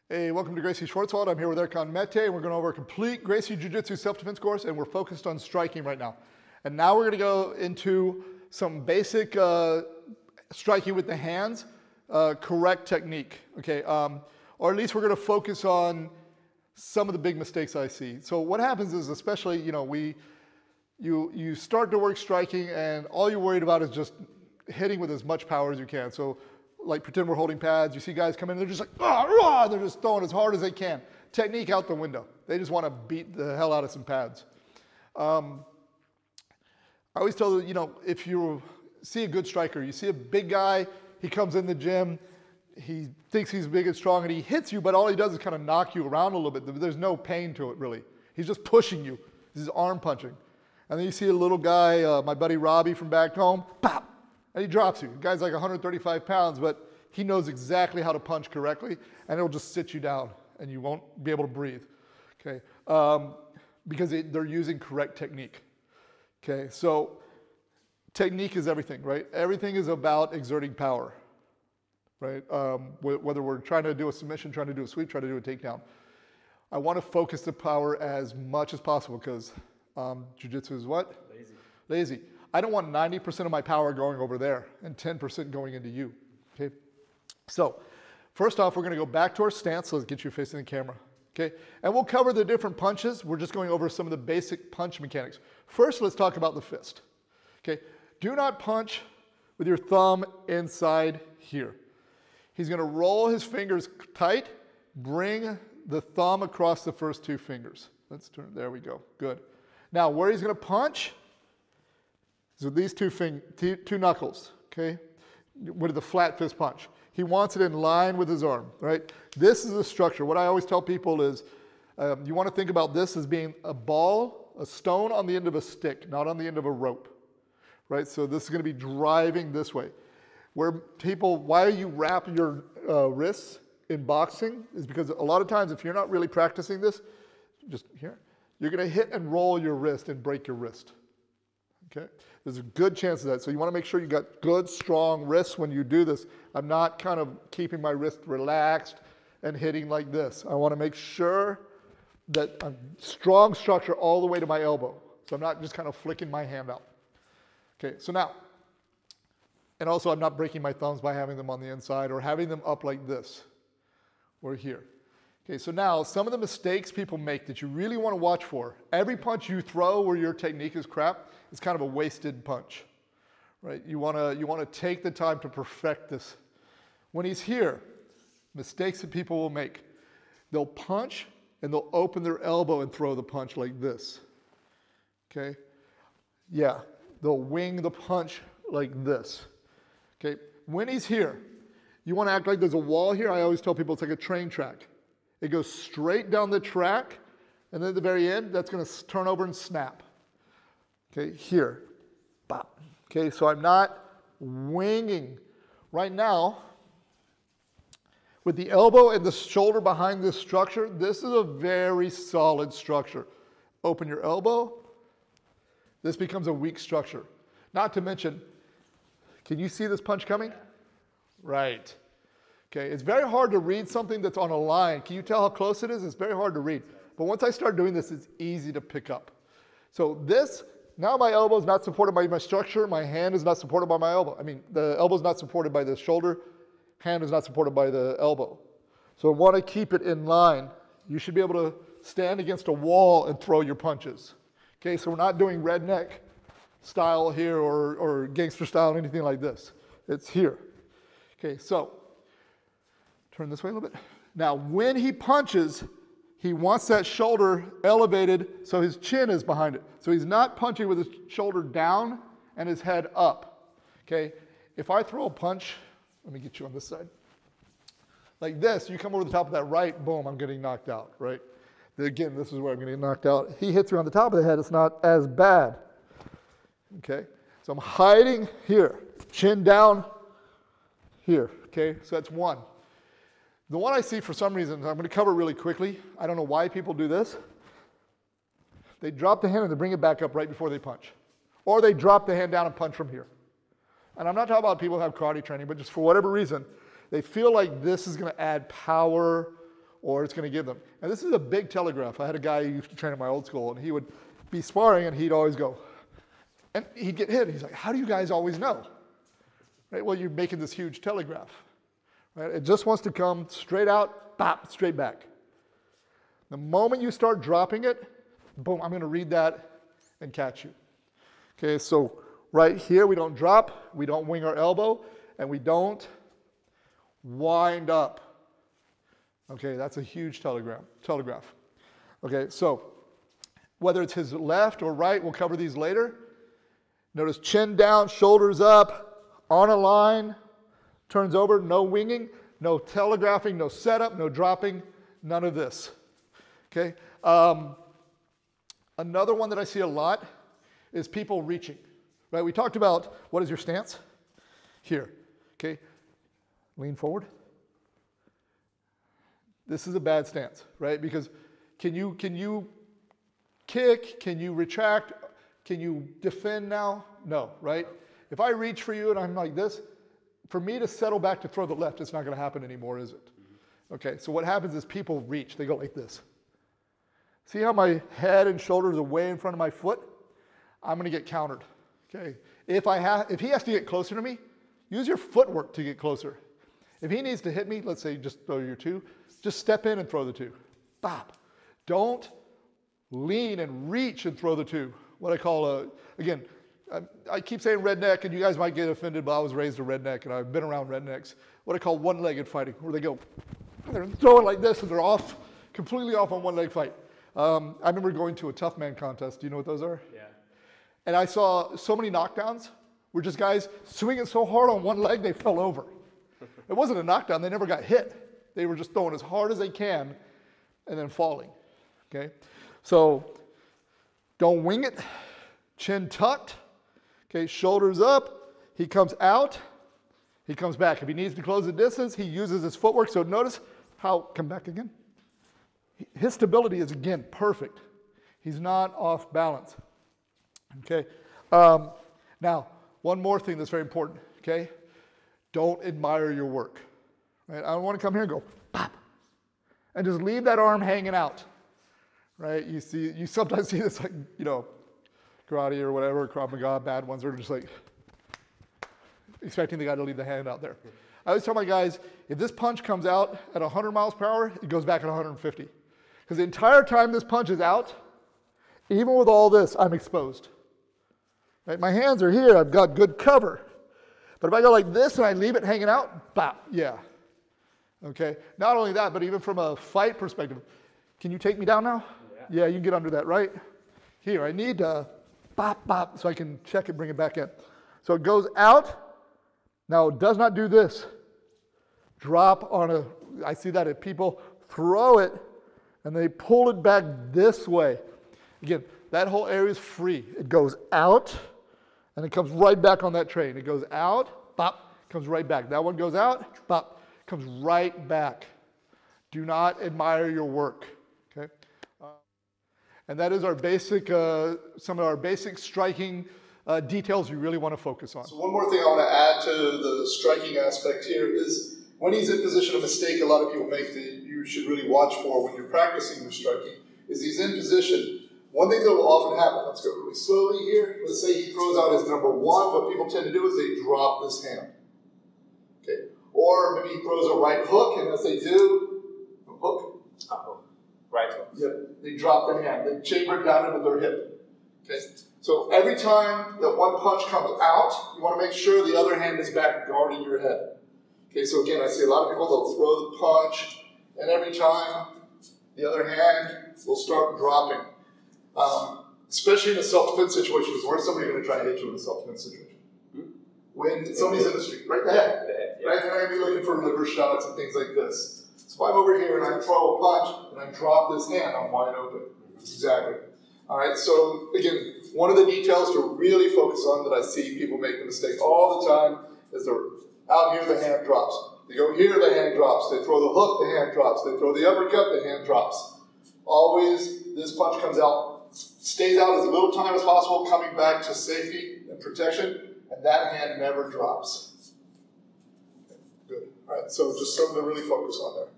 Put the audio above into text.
Hey, welcome to Gracie Schwarzwald. I'm here with Erkan Mete, and we're going over a complete Gracie Jiu-Jitsu Self-Defense Course, and we're focused on striking right now. And now we're going to go into some basic striking with the hands, correct technique, okay? Or at least we're going to focus on some of the big mistakes I see. So what happens is, especially, you start to work striking, and all you're worried about is just hitting with as much power as you can. So like pretend we're holding pads, you see guys come in, they're just like, ah, they're just throwing as hard as they can. Technique out the window. They just want to beat the hell out of some pads. I always tell them, if you see a good striker, you see a big guy, he comes in the gym, he thinks he's big and strong, and he hits you, but all he does is kind of knock you around a little bit. There's no pain to it, really. He's just pushing you. He's arm punching. And then you see a little guy, my buddy Robbie from back home, pop, and he drops you. The guy's like 135 pounds, but he knows exactly how to punch correctly, and it'll just sit you down, and you won't be able to breathe, okay? Because they're using correct technique, okay? So technique is everything, right? Everything is about exerting power, right? Whether we're trying to do a submission, trying to do a sweep, trying to do a takedown. I want to focus the power as much as possible because jiu-jitsu is what? Lazy. Lazy. I don't want 90% of my power going over there and 10% going into you, okay? So first off, we're going to go back to our stance. So let's get you facing the camera, okay? And we'll cover the different punches. We're just going over some of the basic punch mechanics. First, let's talk about the fist, okay? Do not punch with your thumb inside here. He's going to roll his fingers tight, bring the thumb across the first two fingers. Let's turn, there we go, good. Now, where he's going to punch is with these two knuckles, okay? With the flat fist punch. He wants it in line with his arm, right? This is the structure. What I always tell people is you want to think about this as being a ball, a stone on the end of a stick, not on the end of a rope, right? So this is going to be driving this way. Where people, why you wrap your wrists in boxing is because a lot of times if you're not really practicing this, just here, you're going to hit and roll your wrist and break your wrist, okay? There's a good chance of that. So you want to make sure you got good, strong wrists when you do this. I'm not kind of keeping my wrist relaxed and hitting like this. I want to make sure that I'm strong structure all the way to my elbow. So I'm not just kind of flicking my hand out. Okay, so now, and also I'm not breaking my thumbs by having them on the inside or having them up like this or here. Okay, so now some of the mistakes people make that you really want to watch for. Every punch you throw where your technique is crap is kind of a wasted punch, right? You want to take the time to perfect this. When he's here, mistakes that people will make. They'll punch and they'll open their elbow and throw the punch like this, okay? Yeah, they'll wing the punch like this, okay? When he's here, you want to act like there's a wall here. I always tell people it's like a train track. It goes straight down the track, and then at the very end, that's going to turn over and snap. Okay, here. Bop. Okay, so I'm not winging. Right now, with the elbow and the shoulder behind this structure, this is a very solid structure. Open your elbow. This becomes a weak structure. Not to mention, can you see this punch coming? Right. Okay, it's very hard to read something that's on a line. Can you tell how close it is? It's very hard to read. But once I start doing this, it's easy to pick up. So this, now my elbow is not supported by my structure. My hand is not supported by my elbow. I mean, the elbow is not supported by the shoulder. Hand is not supported by the elbow. So I want to keep it in line. You should be able to stand against a wall and throw your punches. Okay, so we're not doing redneck style here or gangster style or anything like this. It's here. Okay, so turn this way a little bit. Now, when he punches, he wants that shoulder elevated so his chin is behind it. So he's not punching with his shoulder down and his head up. Okay? If I throw a punch, let me get you on this side. Like this, you come over the top of that right, boom, I'm getting knocked out, right? Again, this is where I'm getting knocked out. He hits me on the top of the head, it's not as bad. Okay? So I'm hiding here, chin down here. Okay? So that's one. The one I see for some reason, I'm going to cover really quickly. I don't know why people do this. They drop the hand and they bring it back up right before they punch. Or they drop the hand down and punch from here. And I'm not talking about people who have karate training, but just for whatever reason, they feel like this is going to add power or it's going to give them. And this is a big telegraph. I had a guy who used to train at my old school, and he would be sparring, and he'd always go, and he'd get hit. He's like, how do you guys always know? Right? Well, you're making this huge telegraph. Right? It just wants to come straight out, bop, straight back. The moment you start dropping it, boom, I'm going to read that and catch you. Okay, so right here, we don't drop, we don't wing our elbow, and we don't wind up. Okay, that's a huge telegraph. Okay, so whether it's his left or right, we'll cover these later. Notice chin down, shoulders up, on a line, turns over, no winging, no telegraphing, no setup, no dropping, none of this. Okay, another one that I see a lot is people reaching. Right, we talked about what is your stance? Here, okay, lean forward. This is a bad stance, right? Because can you kick? Can you retract? Can you defend now? No, right? If I reach for you and I'm like this, for me to settle back to throw the left, it's not going to happen anymore, is it? Okay, so what happens is people reach. They go like this. See how my head and shoulders are way in front of my foot? I'm going to get countered. Okay, if he has to get closer to me, use your footwork to get closer. If he needs to hit me, let's say you just throw your two, just step in and throw the two. Bop. Don't lean and reach and throw the two. What I call again, I keep saying redneck, and you guys might get offended, but I was raised a redneck, and I've been around rednecks. What I call one-legged fighting, where they go, they're throwing like this, and they're off, completely off on one-leg fight. I remember going to a tough man contest. Do you know what those are? Yeah. And I saw so many knockdowns where just guys swinging so hard on one leg, they fell over. It wasn't a knockdown. They never got hit. They were just throwing as hard as they can and then falling. Okay? So don't wing it. Chin tucked. Okay, shoulders up. He comes out. He comes back. If he needs to close the distance, he uses his footwork. So notice how, come back again. His stability is, again, perfect. He's not off balance. Okay. Now, one more thing that's very important. Okay. Don't admire your work. Right. I don't want to come here and go pop, and just leave that arm hanging out. Right. You sometimes see this, like, you know, karate or whatever, Krav Maga, bad ones are just like expecting the guy to leave the hand out there. I always tell my guys, if this punch comes out at 100 miles per hour, it goes back at 150. Because the entire time this punch is out, even with all this, I'm exposed. Right? My hands are here, I've got good cover. But if I go like this and I leave it hanging out, bop, yeah. Okay, not only that, but even from a fight perspective, can you take me down now? Yeah, you can get under that, right? Here, I need to bop, bop, so I can check it, bring it back in. So it goes out. Now, it does not do this. Drop on a, I see that if people throw it and they pull it back this way. Again, that whole area is free. It goes out and it comes right back on that train. It goes out, bop, comes right back. That one goes out, bop, comes right back. Do not admire your work, okay? And that is our basic, some of our basic striking details you really want to focus on. So one more thing I want to add to the striking aspect here is when he's in position, a mistake a lot of people make that you should really watch for when you're practicing your striking is he's in position. One thing that will often happen, let's go really slowly here. Let's say he throws out his number one. What people tend to do is they drop this hand. Okay. Or maybe he throws a right hook, and as they do, a hook. Right hook. Yep. They drop the hand. They chamber it down into their hip. Okay. So every time that one punch comes out, you want to make sure the other hand is back guarding your head. Okay. So again, I see a lot of people, they'll throw the punch, and every time the other hand will start dropping. Especially in a self-defense situation, where's somebody going to try to hit you in a self-defense situation? When somebody's in the street, right there. Right? They're going to be looking for liver shots and things like this. So if I'm over here and I throw a punch and I drop this hand, I'm wide open. Exactly. All right, so again, one of the details to really focus on that I see people make the mistake all the time is they're out here, the hand drops. They go here, the hand drops. They throw the hook, the hand drops. They throw the uppercut, the hand drops. Always, this punch comes out, stays out as little time as possible, coming back to safety and protection, and that hand never drops. Okay, good. All right, so just something to really focus on there.